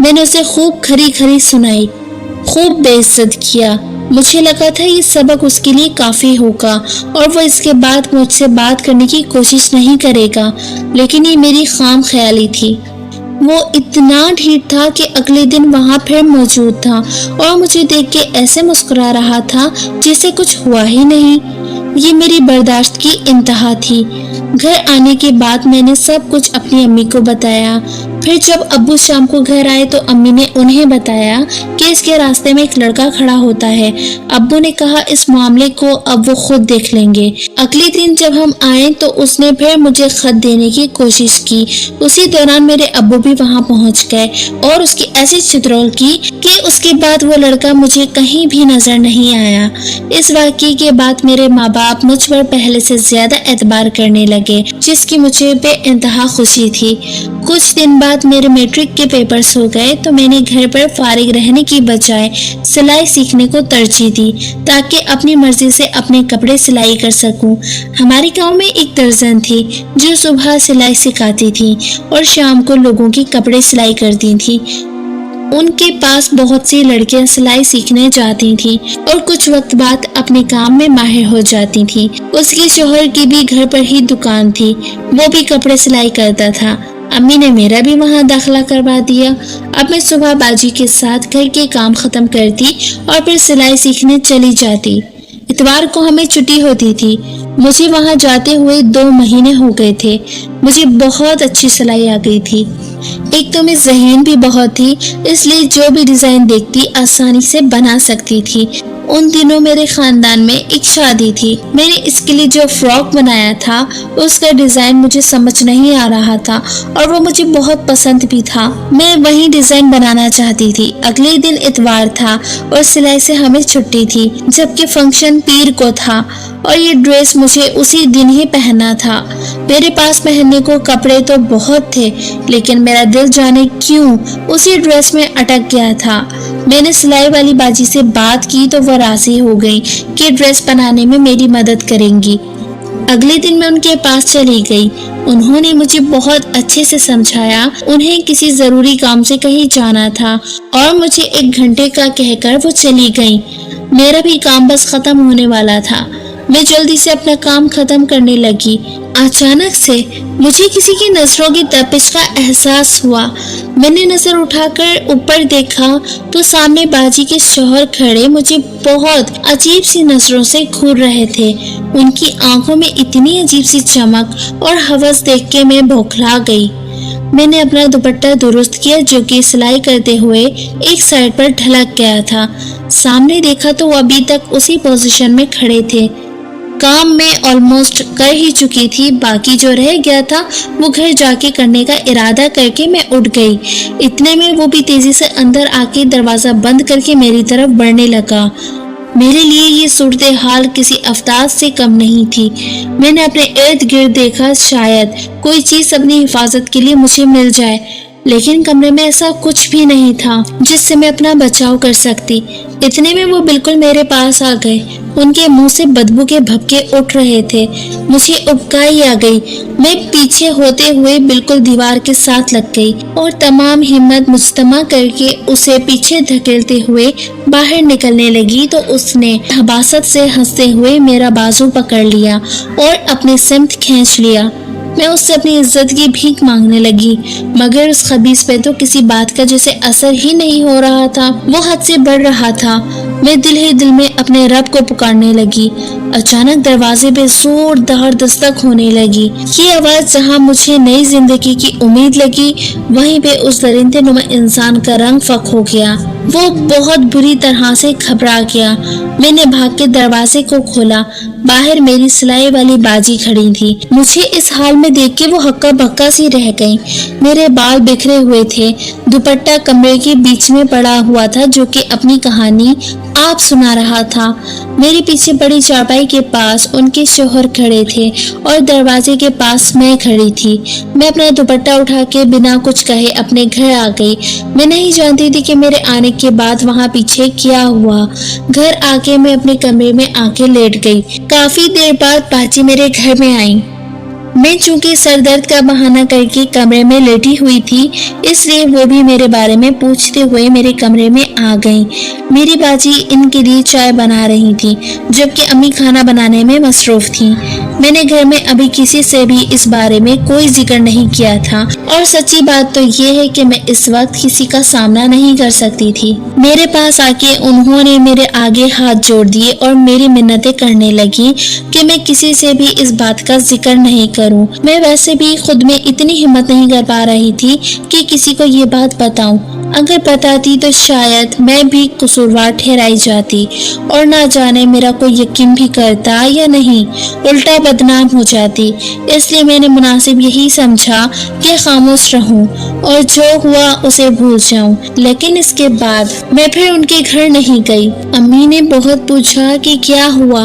میں نے اسے خوب کھری کھری سنائی، خوب بے عزت کیا۔ مجھے لگا تھا یہ سبق اس کے لیے کافی ہوگا اور وہ اس کے بعد مجھ سے بات کرنے کی کوشش نہیں کرے گا، لیکن یہ میری خام خیالی تھی۔ وہ اتنا ڈھیٹ تھا کہ اگلے دن وہاں پھر موجود تھا اور مجھے دیکھ کے ایسے مسکرا رہا تھا جیسے کچھ ہوا ہی نہیں۔ یہ میری برداشت کی انتہا تھی۔ گھر آنے کے بعد میں نے سب کچھ اپنی امی کو بتایا۔ پھر جب ابو شام کو گھر آئے تو امی نے انہیں بتایا کہ اس کے راستے میں ایک لڑکا کھڑا ہوتا ہے۔ ابو نے کہا اس معاملے کو اب وہ خود دیکھ لیں گے۔ اگلے دن جب ہم آئے تو اس نے پھر مجھے خط دینے کی کوشش کی۔ اسی دوران میرے ابو بھی وہاں پہنچ گئے اور اس کی ایسی چترول کی کہ اس کے بعد وہ لڑکا مجھے کہیں بھی نظر نہیں آیا۔ اس واقعے کے بعد میرے ماں باپ مجھ پر پہلے سے زیادہ اعتبار کرنے لگے، جس کی مجھے بے انتہا خوشی تھی۔ کچھ دن بعد میرے میٹرک کے پیپرز ہو گئے تو میں نے گھر پر فارغ رہنے کی بجائے سلائی سیکھنے کو ترجیح دی تاکہ اپنی مرضی سے اپنے کپڑے سلائی کر سکوں۔ ہمارے گاؤں میں ایک درزن تھی جو صبح سلائی سکھاتی تھی اور شام کو لوگوں کے کپڑے سلائی کرتی تھی۔ ان کے پاس بہت سی لڑکیاں سلائی سیکھنے جاتی تھیں اور کچھ وقت بعد اپنے کام میں ماہر ہو جاتی تھیں۔ اس کے شوہر کی بھی گھر پر ہی دکان تھی، وہ بھی کپڑے سلائی کرتا تھا۔ امی نے میرا بھی وہاں داخلہ کروا دیا۔ اب میں صبح باجی کے ساتھ گھر کے کام ختم کرتی اور پھر سلائی سیکھنے چلی جاتی۔ اتوار کو ہمیں چھٹی ہوتی تھی۔ مجھے وہاں جاتے ہوئے 2 مہینے ہو گئے تھے۔ مجھے بہت اچھی سلائی آ گئی تھی۔ ایک تو میں ذہین بھی بہت تھی، اس لیے جو بھی ڈیزائن دیکھتی آسانی سے بنا سکتی تھی۔ ان دنوں میرے خاندان میں ایک شادی تھی۔ میں نے اس کے لیے جو فراک بنایا تھا اس کا ڈیزائن مجھے سمجھ نہیں آ رہا تھا اور وہ مجھے بہت پسند بھی تھا۔ میں وہی ڈیزائن بنانا چاہتی تھی۔ اگلے دن اتوار تھا اور سلائی سے ہمیں چھٹی تھی، جبکہ فنکشن پیر کو تھا اور یہ ڈریس مجھے اسی دن ہی پہننا تھا۔ میرے پاس پہننے کو کپڑے تو بہت تھے، لیکن میرا دل جانے کیوں اسی ڈریس میں اٹک گیا تھا۔ میں نے سلائی والی باجی سے بات کی تو وہ راضی ہو گئی کہ ڈریس بنانے میں میری مدد کریں گی۔ اگلے دن میں ان کے پاس چلی گئی۔ انہوں نے مجھے بہت اچھے سے سمجھایا۔ انہیں کسی ضروری کام سے کہیں جانا تھا اور مجھے 1 گھنٹے کا کہہ کر وہ چلی گئی۔ میرا بھی کام بس ختم ہونے والا تھا۔ میں جلدی سے اپنا کام ختم کرنے لگی۔ اچانک سے مجھے کسی کی نظروں کی تپش کا احساس ہوا۔ میں نے نظر اٹھا کر اوپر دیکھا تو سامنے باجی کے شوہر کھڑے مجھے بہت عجیب سی نظروں سے گھور رہے تھے۔ ان کی آنکھوں میں اتنی عجیب سی چمک اور ہوس دیکھ کے میں بوکھلا گئی۔ میں نے اپنا دوپٹہ درست کیا جو کہ سلائی کرتے ہوئے ایک سائڈ پر ڈھلک گیا تھا۔ سامنے دیکھا تو وہ ابھی تک اسی پوزیشن میں کھڑے تھے۔ کام میں آلموسٹ کر ہی چکی تھی، باقی جو رہ گیا تھا وہ گھر جا کے کرنے کا ارادہ کر کے میں اٹھ گئی۔ اتنے میں وہ بھی تیزی سے اندر آ کے دروازہ بند کر کے میری طرف بڑھنے لگا۔ میرے لیے یہ صورتحال کسی افتاد سے کم نہیں تھی۔ میں نے اپنے ارد گرد دیکھا شاید کوئی چیز اپنی حفاظت کے لیے مجھے مل جائے، لیکن کمرے میں ایسا کچھ بھی نہیں تھا جس سے میں اپنا بچاؤ کر سکتی۔ اتنے میں وہ بالکل میرے پاس آ گئے۔ ان کے منہ سے بدبو کے بھپکے اٹھ رہے تھے۔ مجھے ابکائی آ گئی۔ میں پیچھے ہوتے ہوئے بالکل دیوار کے ساتھ لگ گئی اور تمام ہمت مجتمع کر کے اسے پیچھے دھکیلتے ہوئے باہر نکلنے لگی تو اس نے حباست سے ہنستے ہوئے میرا بازو پکڑ لیا اور اپنے سمت کھینچ لیا۔ میں اس سے اپنی عزت کی بھیک مانگنے لگی، مگر اس خبیث پہ تو کسی بات کا جیسے اثر ہی نہیں ہو رہا تھا۔ وہ حد سے بڑھ رہا تھا۔ میں دل ہی دل میں اپنے رب کو پکارنے لگی۔ اچانک دروازے پہ زوردار دستک ہونے لگی۔ یہ آواز جہاں مجھے نئی زندگی کی امید لگی، وہیں پہ اس درندے نما انسان کا رنگ فک ہو گیا۔ وہ بہت بری طرح سے گھبرا گیا۔ میں نے بھاگ کے دروازے کو کھولا۔ باہر میری سلائی والی باجی کھڑی تھی۔ مجھے اس حال میں دیکھ کے وہ ہکا بکا سی رہ گئی۔ میرے بال بکھرے ہوئے تھے۔ دوپٹہ کمرے کے بیچ میں پڑا ہوا تھا جو کہ اپنی کہانی آپ سنا رہا تھا۔ میرے پیچھے بڑی چارپائی کے پاس ان کے شوہر کھڑے تھے اور دروازے کے پاس میں کھڑی تھی۔ میں اپنا دوپٹہ اٹھا کے بنا کچھ کہے اپنے گھر آ گئی۔ میں نہیں جانتی تھی کہ میرے آنے کے بعد وہاں پیچھے کیا ہوا۔ گھر آ کے میں اپنے کمرے میں آ کے لیٹ گئی۔ کافی دیر بعد باجی میرے گھر میں آئی۔ میں چونکہ سر درد کا بہانہ کر کے کمرے میں لیٹی ہوئی تھی، اس لیے وہ بھی میرے بارے میں پوچھتے ہوئے میرے کمرے میں آ گئیں۔ میری باجی ان کے لیے چائے بنا رہی تھی، جبکہ امی کھانا بنانے میں مصروف تھیں۔ میں نے گھر میں ابھی کسی سے بھی اس بارے میں کوئی ذکر نہیں کیا تھا، اور سچی بات تو یہ ہے کہ میں اس وقت کسی کا سامنا نہیں کر سکتی تھی۔ میرے پاس آ کے انہوں نے میرے آگے ہاتھ جوڑ دیے اور میری منتیں کرنے لگی کہ میں کسی سے بھی اس بات کا ذکر نہیں کروں۔ میں ویسے بھی خود میں اتنی ہمت نہیں کر پا رہی تھی کہ کسی کو یہ بات بتاؤں۔ اگر بتاتی تو شاید میں بھی قصوروار ٹھہرائی جاتی، اور نہ جانے میرا کوئی یقین بھی کرتا یا نہیں، الٹا بدنام ہو جاتی۔ اس لیے میں نے مناسب یہی سمجھا کہ خاموش رہوں اور جو ہوا اسے بھول جاؤں۔ لیکن اس کے بعد میں پھر ان کے گھر نہیں گئی۔ امی نے بہت پوچھا کہ کیا ہوا،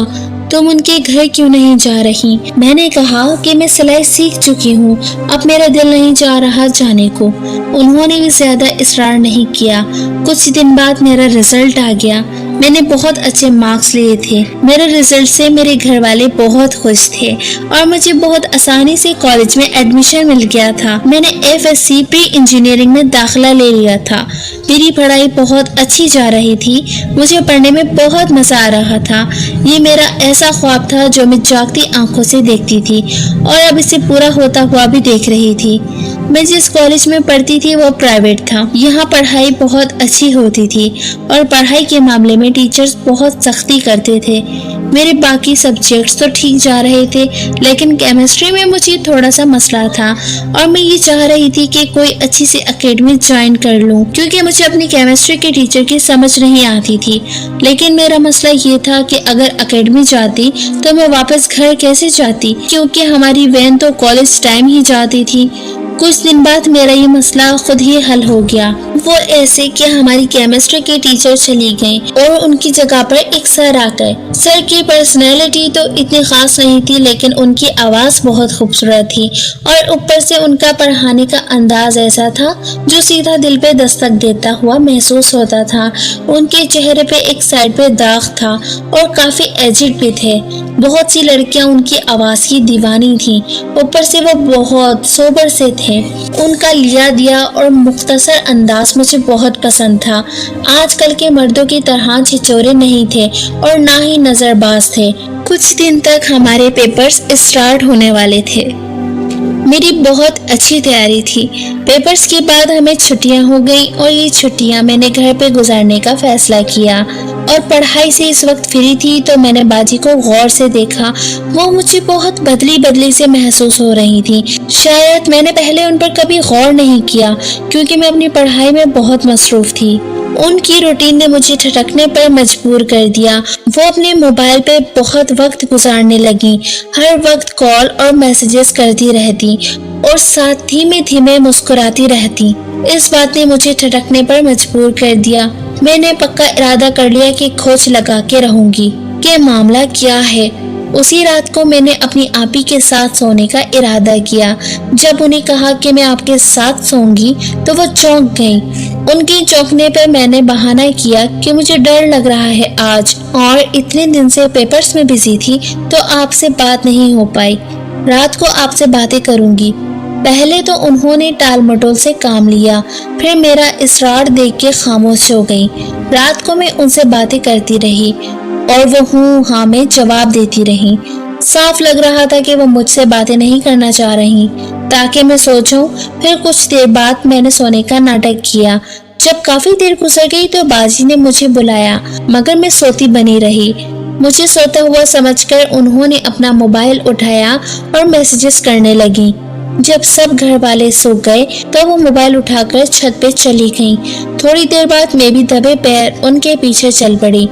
تم ان کے گھر کیوں نہیں جا رہی؟ میں نے کہا کہ میں سلائی سیکھ چکی ہوں، اب میرا دل نہیں چاہ رہا جانے کو۔ انہوں نے بھی زیادہ اصرار نہیں کیا۔ کچھ دن بعد میرا رزلٹ آ گیا۔ میں نے بہت اچھے مارکس لیے تھے۔ میرے رزلٹ سے میرے گھر والے بہت خوش تھے اور مجھے بہت آسانی سے کالج میں ایڈمیشن مل گیا تھا۔ میں نے FSC پری انجینئرنگ میں داخلہ لے لیا تھا۔ میری پڑھائی بہت اچھی جا رہی تھی، مجھے پڑھنے میں بہت مزہ آ رہا تھا۔ یہ میرا ایسا خواب تھا جو میں جاگتی آنکھوں سے دیکھتی تھی اور اب اسے پورا ہوتا ہوا بھی دیکھ رہی تھی۔ میں جس کالج میں پڑھتی تھی وہ پرائیویٹ تھا۔ یہاں پڑھائی بہت اچھی ہوتی تھی اور پڑھائی کے معاملے میں ٹیچرز بہت سختی کرتے تھے۔ میرے باقی سبجیکٹس تو ٹھیک جا رہے تھے، لیکن کیمسٹری میں مجھے تھوڑا سا مسئلہ تھا اور میں یہ چاہ رہی تھی کہ کوئی اچھی سی اکیڈمی جوائن کر لوں، کیونکہ مجھے اپنی کیمسٹری کے ٹیچر کی سمجھ نہیں آتی تھی۔ لیکن میرا مسئلہ یہ تھا کہ اگر اکیڈمی جاتی تو میں واپس گھر کیسے جاتی، کیونکہ ہماری وین تو کالج ٹائم ہی جاتی تھی۔ کچھ دن بعد میرا یہ مسئلہ خود ہی حل ہو گیا۔ وہ ایسے کہ ہماری کیمسٹری کے ٹیچر چلی گئیں اور ان کی جگہ پر ایک سر آ گئے۔ سر کی پرسنالٹی تو اتنی خاص نہیں تھی، لیکن ان کی آواز بہت خوبصورت تھی اور اوپر سے ان کا پڑھانے کا انداز ایسا تھا جو سیدھا دل پہ دستک دیتا ہوا محسوس ہوتا تھا۔ ان کے چہرے پہ ایک سائڈ پہ داغ تھا اور کافی ایجڈ بھی تھے۔ بہت سی لڑکیاں ان کی آواز کی دیوانی تھیں، اوپر سے وہ بہت سوبر سے تھے۔ ان کا لیا دیا اور مختصر انداز مجھے بہت پسند تھا۔ آج کل کے مردوں کی طرح چھچورے نہیں تھے اور نہ ہی نظر باز تھے۔ کچھ دن تک ہمارے پیپرز اسٹارٹ ہونے والے تھے۔ میری بہت اچھی تیاری تھی۔ پیپرز کے بعد ہمیں چھٹیاں ہو گئیں اور یہ چھٹیاں میں نے گھر پہ گزارنے کا فیصلہ کیا، اور پڑھائی سے اس وقت فری تھی تو میں نے باجی کو غور سے دیکھا۔ وہ مجھے بہت بدلی سے محسوس ہو رہی تھی۔ شاید میں نے پہلے ان پر کبھی غور نہیں کیا کیونکہ میں اپنی پڑھائی میں بہت مصروف تھی۔ ان کی روٹین نے مجھے ٹھٹکنے پر مجبور کر دیا۔ وہ اپنے موبائل پہ بہت وقت گزارنے لگیں، ہر وقت کال اور میسیجز کرتی رہتی اور ساتھ دھیمے مسکراتی رہتی۔ اس بات نے مجھے ٹھٹکنے پر مجبور کر دیا۔ میں نے پکا ارادہ کر لیا کہ کھوج لگا کے رہوں گی کہ معاملہ کیا ہے۔ اسی رات کو میں نے اپنی آپی کے ساتھ سونے کا ارادہ کیا۔ جب انہیں کہا کہ میں آپ کے ساتھ سوں گی تو وہ چونک گئیں۔ ان کے چونکنے پر میں نے بہانہ کیا کہ مجھے ڈر لگ رہا ہے آج، اور اتنے دن سے پیپرز میں بزی تھی تو آپ سے بات نہیں ہو پائی۔ رات کو آپ سے باتیں کروں گی۔ پہلے تو انہوں نے ٹال مٹول سے کام لیا، پھر میرا اصرار دیکھ کے خاموش ہو گئی۔ رات کو میں ان سے باتیں کرتی رہی اور وہ ہوں ہاں میں جواب دیتی رہی۔ صاف لگ رہا تھا کہ وہ مجھ سے باتیں نہیں کرنا چاہ رہی تاکہ میں سو جاؤں۔ پھر کچھ دیر بعد میں نے سونے کا ناٹک کیا۔ جب کافی دیر گزر گئی تو باجی نے مجھے بلایا، مگر میں سوتی بنی رہی۔ مجھے سوتا ہوا سمجھ کر انہوں نے اپنا موبائل اٹھایا اور میسیجز کرنے لگیں۔ جب سب گھر والے سو گئے تو وہ موبائل اٹھا کر چھت پہ چلی گئیں۔ تھوڑی دیر بعد میں بھی دبے پیر ان کے پیچھے چل پڑی۔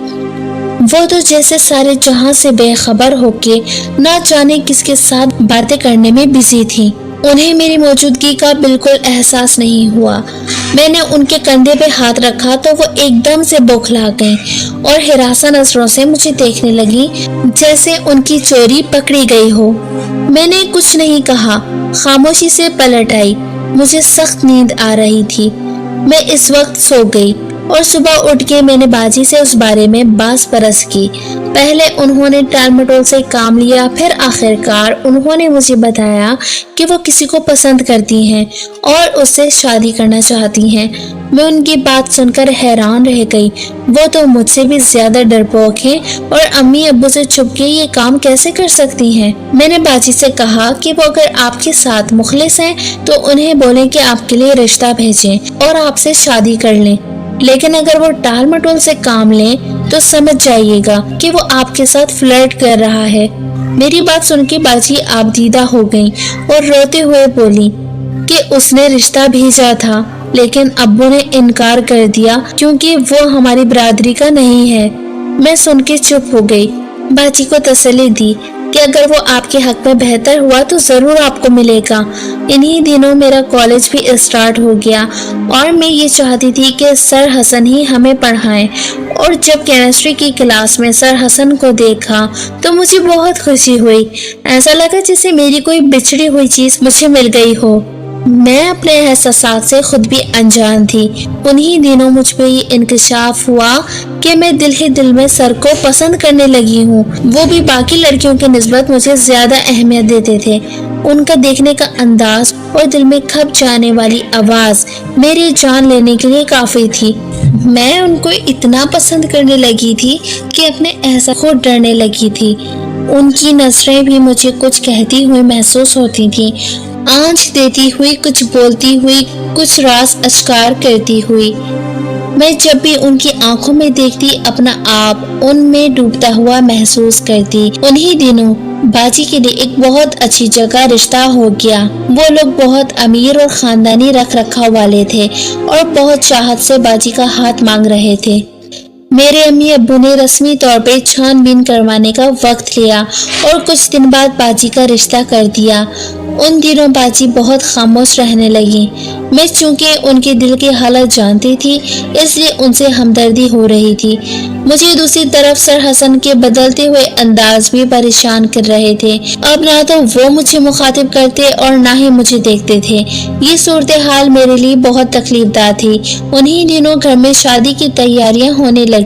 وہ تو جیسے سارے جہاں سے بے خبر ہو کے نہ جانے کس کے ساتھ باتیں کرنے میں بزی تھی۔ انہیں میری موجودگی کا بالکل احساس نہیں ہوا۔ میں نے ان کے کندھے پہ ہاتھ رکھا تو وہ ایک دم سے بوکھلا گئیں اور ہراساں نظروں سے مجھے دیکھنے لگی جیسے ان کی چوری پکڑی گئی ہو۔ میں نے کچھ نہیں کہا، خاموشی سے پلٹ آئی۔ مجھے سخت نیند آ رہی تھی۔ میں اس وقت سو گئی۔ اور صبح اٹھ کے میں نے باجی سے اس بارے میں باز پرس کی۔ پہلے انہوں نے ٹال مٹول سے کام لیا، پھر آخرکار انہوں نے مجھے بتایا کہ وہ کسی کو پسند کرتی ہیں اور اس سے شادی کرنا چاہتی ہیں۔ میں ان کی بات سن کر حیران رہ گئی۔ وہ تو مجھ سے بھی زیادہ ڈرپوک ہیں اور امی ابو سے چھپ کے یہ کام کیسے کر سکتی ہیں؟ میں نے باجی سے کہا کہ وہ اگر آپ کے ساتھ مخلص ہیں تو انہیں بولیں کہ آپ کے لیے رشتہ بھیجیں اور آپ سے شادی کر لیں، لیکن اگر وہ ٹال مٹول سے کام لیں تو سمجھ جائیے گا کہ وہ آپ کے ساتھ فلرٹ کر رہا ہے۔ میری بات سن کے باجی آبدیدہ ہو گئی اور روتے ہوئے بولی کہ اس نے رشتہ بھیجا تھا لیکن ابو نے انکار کر دیا کیونکہ وہ ہماری برادری کا نہیں ہے۔ میں سن کے چپ ہو گئی۔ باجی کو تسلی دی کہ اگر وہ آپ کے حق میں بہتر ہوا تو ضرور آپ کو ملے گا۔ انہی دنوں میرا کالج بھی اسٹارٹ ہو گیا اور میں یہ چاہتی تھی کہ سر حسن ہی ہمیں پڑھائیں، اور جب کیمسٹری کی کلاس میں سر حسن کو دیکھا تو مجھے بہت خوشی ہوئی۔ ایسا لگا جیسے میری کوئی بچھڑی ہوئی چیز مجھے مل گئی ہو۔ میں اپنے احساسات سے خود بھی انجان تھی۔ انہی دنوں مجھ پہ یہ انکشاف ہوا کہ میں دل ہی دل میں سر کو پسند کرنے لگی ہوں۔ وہ بھی باقی لڑکیوں کی نسبت مجھے زیادہ اہمیت دیتے تھے۔ ان کا دیکھنے کا انداز اور دل میں کھپ جانے والی آواز میری جان لینے کے لیے کافی تھی۔ میں ان کو اتنا پسند کرنے لگی تھی کہ اپنے احساس کو ڈرنے لگی تھی۔ ان کی نظریں بھی مجھے کچھ کہتی ہوئی محسوس ہوتی تھیں، آنچ دیتی ہوئی، کچھ بولتی ہوئی، کچھ راز اشکار کرتی ہوئی۔ میں جب بھی ان کی آنکھوں میں دیکھتی اپنا آپ ان میں ڈوبتا ہوا محسوس کرتی۔ انہی دنوں باجی کے لیے ایک بہت اچھی جگہ رشتہ ہو گیا۔ وہ لوگ بہت امیر اور خاندانی رکھ رکھاؤ والے تھے اور بہت چاہت سے باجی کا ہاتھ مانگ رہے تھے۔ میرے امی ابو نے رسمی طور پہ چھان بین کروانے کا وقت لیا اور کچھ دن بعد باجی کا رشتہ کر دیا۔ ان دنوں باجی بہت خاموش رہنے لگی۔ میں چونکہ ان کے دل کی حالت جانتی تھی اس لیے ان سے ہمدردی ہو رہی تھی۔ مجھے دوسری طرف سر حسن کے بدلتے ہوئے انداز بھی پریشان کر رہے تھے۔ اب نہ تو وہ مجھے مخاطب کرتے اور نہ ہی مجھے دیکھتے تھے۔ یہ صورتحال میرے لیے بہت تکلیف دہ تھی۔ انہی دنوں گھر میں شادی کی تیاریاں ہونے لگیں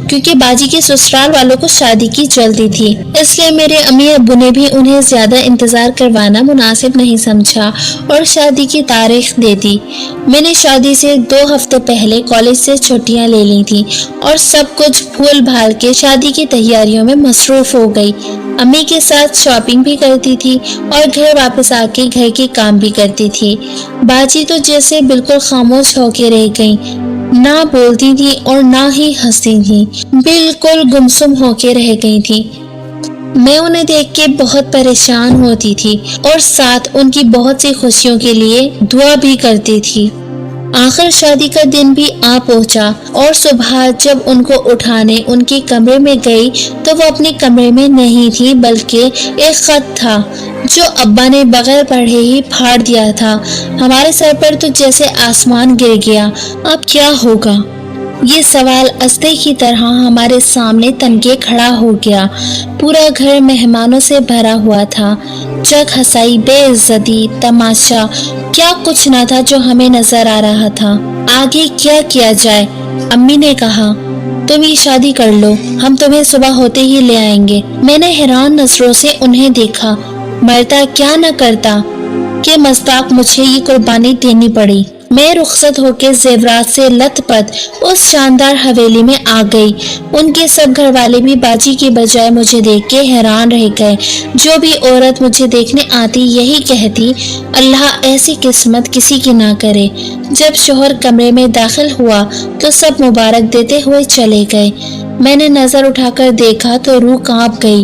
کیونکہ باجی کے سسرال والوں کو شادی کی جلدی تھی، اس لیے میرے امی ابو نے بھی انہیں زیادہ انتظار کروانا مناسب نہیں سمجھا اور شادی کی تاریخ دے دی۔ میں نے شادی سے 2 ہفتے پہلے کالج سے چھٹیاں لے لی تھی اور سب کچھ بھول بھال کے شادی کی تیاریوں میں مصروف ہو گئی۔ امی کے ساتھ شاپنگ بھی کرتی تھی اور گھر واپس آ کے گھر کے کام بھی کرتی تھی۔ باجی تو جیسے بالکل خاموش ہو کے رہ گئی، نہ بولتی تھی اور نہ ہی ہنستی تھی، بالکل گمسم ہو کے رہ گئی تھی۔ میں انہیں دیکھ کے بہت پریشان ہوتی تھی اور ساتھ ان کی بہت سی خوشیوں کے لیے دعا بھی کرتی تھی۔ آخر شادی کا دن بھی آ پہنچا اور صبح جب ان کو اٹھانے ان کے کمرے میں گئی تو وہ اپنے کمرے میں نہیں تھی، بلکہ ایک خط تھا جو ابا نے بغیر پڑھے ہی پھاڑ دیا تھا۔ ہمارے سر پر تو جیسے آسمان گر گیا۔ اب کیا ہوگا؟ یہ سوال اسدے کی طرح ہمارے سامنے تن کے کھڑا ہو گیا۔ پورا گھر مہمانوں سے بھرا ہوا تھا۔ چک ہسائی، بے عزتی، تماشا، کیا کچھ نہ تھا جو ہمیں نظر آ رہا تھا۔ آگے کیا کیا جائے؟ امی نے کہا تم یہ شادی کر لو، ہم تمہیں صبح ہوتے ہی لے آئیں گے۔ میں نے حیران نظروں سے انہیں دیکھا۔ مرتا کیا نہ کرتا کہ مصداق مجھے یہ قربانی دینی پڑی۔ میں رخصت ہو کے زیورات سے لت پت اس شاندار حویلی میں آ گئی۔ ان کے سب گھر والے بھی باجی کی بجائے مجھے دیکھ کے حیران رہ گئے۔ جو بھی عورت مجھے دیکھنے آتی یہی کہتی، اللہ ایسی قسمت کسی کی نہ کرے۔ جب شوہر کمرے میں داخل ہوا تو سب مبارک دیتے ہوئے چلے گئے۔ میں نے نظر اٹھا کر دیکھا تو روح کانپ گئی۔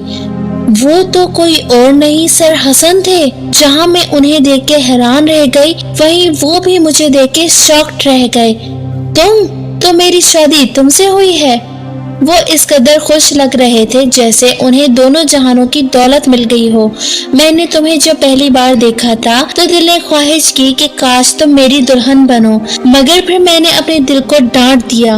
وہ تو کوئی اور نہیں سر حسن تھے۔ جہاں میں انہیں دیکھ کے حیران رہ گئی وہیں وہ بھی مجھے دیکھ کے شاکڈ رہ گئے۔ تو میری شادی تم سے ہوئی ہے؟ وہ اس قدر خوش لگ رہے تھے جیسے انہیں دونوں جہانوں کی دولت مل گئی ہو۔ میں نے تمہیں جب پہلی بار دیکھا تھا تو دل نے خواہش کی کہ کاش تم میری دلہن بنو، مگر پھر میں نے اپنے دل کو ڈانٹ دیا۔